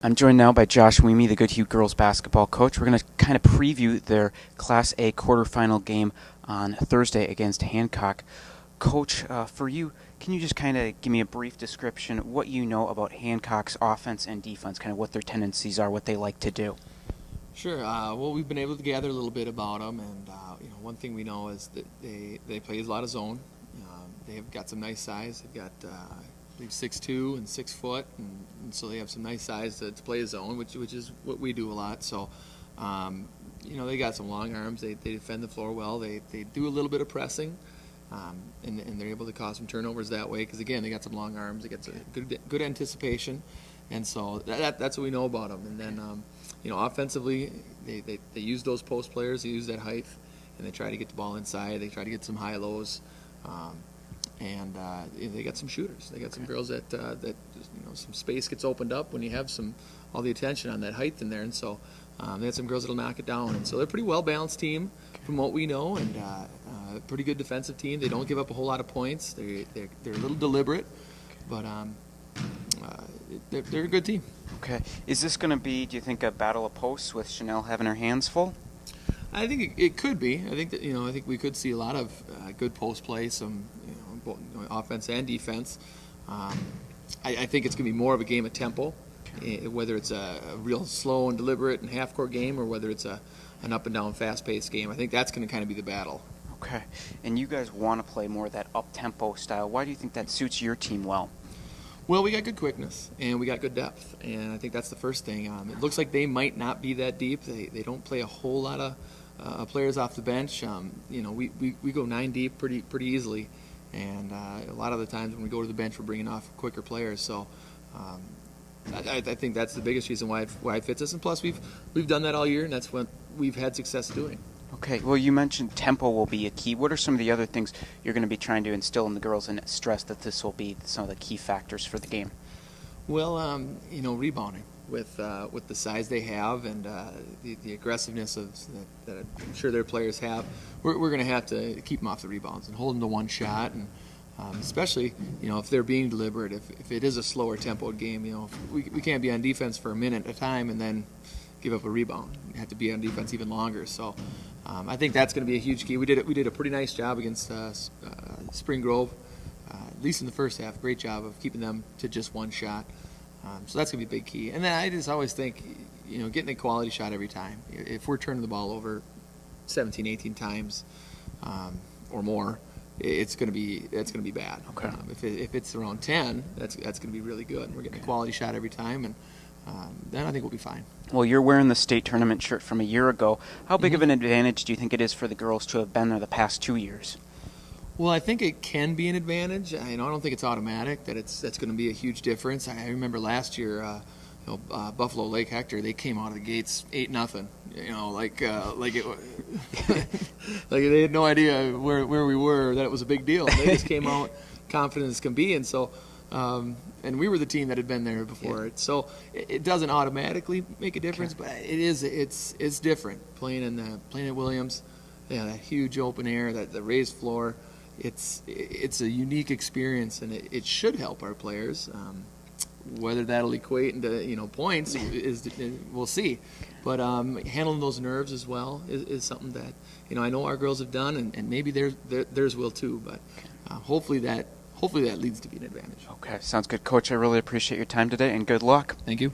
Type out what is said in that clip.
I'm joined now by Josh Wieme, the Goodhue girls basketball coach. We're going to kind of preview their Class A quarterfinal game on Thursday against Hancock. Coach, for you, can you just kind of give me a brief description of what you know about Hancock's offense and defense, kind of what their tendencies are, what they like to do? Sure. Well, we've been able to gather a little bit about them, and one thing we know is that they play a lot of zone. They've got some nice size. They've got I believe 6'2" and 6 foot, and so they have some nice size to play a zone, which is what we do a lot. So, they got some long arms. They defend the floor well. They do a little bit of pressing, and they're able to cause some turnovers that way. Because again, they got some long arms. They got some good anticipation, and so that's what we know about them. And then offensively, they use those post players. They use that height, and they try to get the ball inside. They try to get some high lows. And they got some shooters. They got some girls that some space gets opened up when you have all the attention on that height in there, and so they had some girls that'll knock it down. And so they're a pretty well balanced team from what we know, and a pretty good defensive team. They don't give up a whole lot of points. They're a little deliberate, but they're a good team. Okay, is this going to be, do you think, a battle of posts with Chanel having her hands full? I think it could be. I think that I think we could see a lot of good post play, some both offense and defense. I think it's going to be more of a game of tempo, whether it's a real slow and deliberate and half-court game or whether it's an up-and-down, fast-paced game. I think that's going to kind of be the battle. Okay, and you guys want to play more of that up-tempo style. Why do you think that suits your team well? Well, we got good quickness, and we got good depth, and I think that's the first thing. It looks like they might not be that deep. They don't play a whole lot of players off the bench. We go 9 deep pretty easily. And a lot of the times when we go to the bench, we're bringing off quicker players. So I think that's the biggest reason why it fits us. And plus, we've done that all year, and that's what we've had success doing. Okay. Well, you mentioned tempo will be a key. What are some of the other things you're going to be trying to instill in the girls and stress that this will be some of the key factors for the game? Well, rebounding with the size they have and the aggressiveness that I'm sure their players have, we're going to have to keep them off the rebounds and hold them to one shot, and especially if they're being deliberate. If it is a slower tempoed game, we can't be on defense for a minute at a time and then give up a rebound. We have to be on defense even longer. So I think that's going to be a huge key. We did a pretty nice job against Spring Grove, at least in the first half. Great job of keeping them to just one shot. So that's going to be a big key. And then I just always think, getting a quality shot every time. If we're turning the ball over 17, 18 times or more, that's going to be bad. Okay. If it's around 10, that's going to be really good. And we're getting a quality shot every time, and then I think we'll be fine. Well, you're wearing the state tournament shirt from a year ago. How big of an advantage do you think it is for the girls to have been there the past 2 years? Well, I think it can be an advantage. I don't think it's automatic that's going to be a huge difference. I remember last year, Buffalo Lake Hector, they came out of the gates 8-0. Like they had no idea where we were, that it was a big deal. They just came out confident as can be, and so and we were the team that had been there before it. So it doesn't automatically make a difference, but it's different playing at Williams. Yeah, that huge open air, the raised floor. It's a unique experience, and it should help our players. Whether that'll equate into points we'll see. But handling those nerves as well is something that I know our girls have done, and maybe theirs will too. But hopefully that leads to be an advantage. Okay, sounds good, Coach. I really appreciate your time today, and good luck. Thank you.